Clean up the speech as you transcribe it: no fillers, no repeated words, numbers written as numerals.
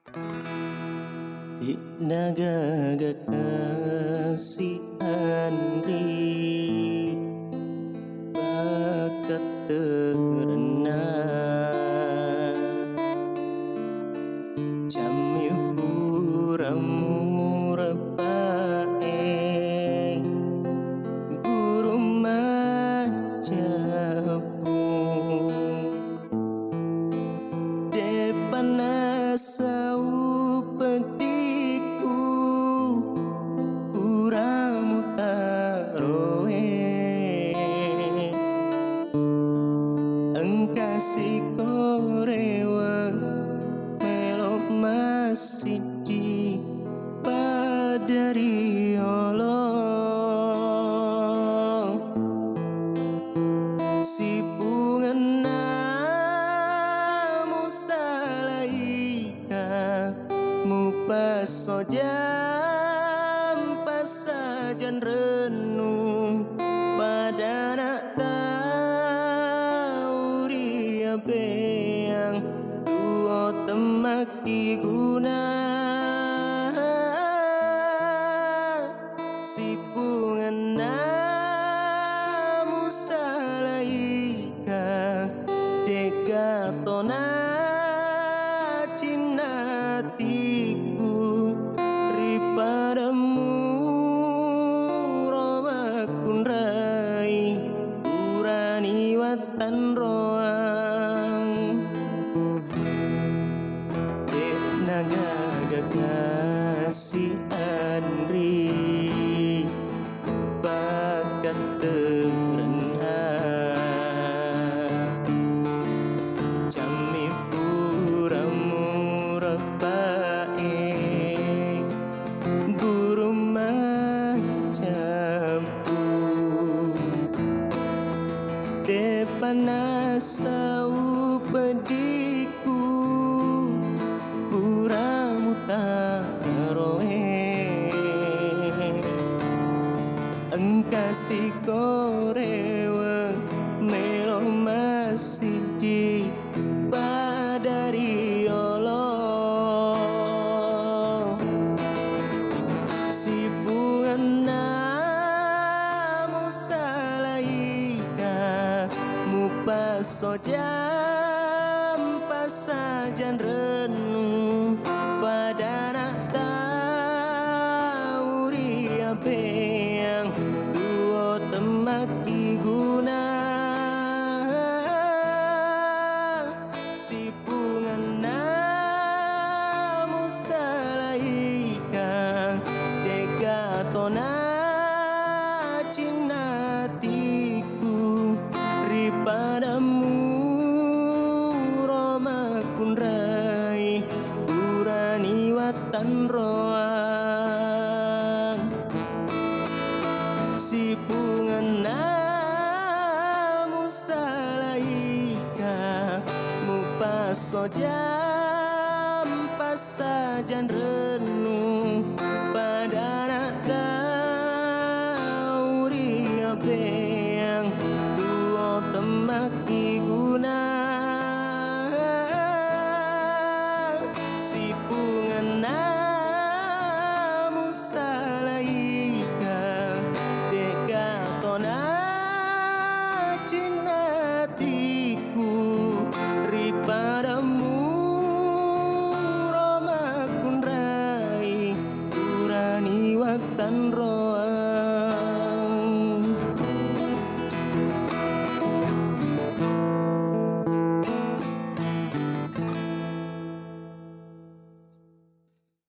Di nagaga kasih Andri bakat terendah jami puramu repae guru majapu depana sau petiku puramu taroe engkasi korewa melo masih di padari Allah si pungenamu salaika mupaso jam pasajan renung pada nak tahu ria beang duo temaki guna si pungenamu salaika deka tona cinatiku ripadamu romakun rai urani watan roang dek nagaga kasih Andri bakat terendah jami puramu repae guru macampu depana sau pediku puramu taroe engkasi korewa melo masih di padari Allah si pungenamu salaika mupaso jam pasajan renung pada nak tahu ria beang duo temaki guna si pungenamu salaika deka tona cinatiku ripadamu romakun rai urani watan roang si pungenamu salaika mupaso jam pasajan renung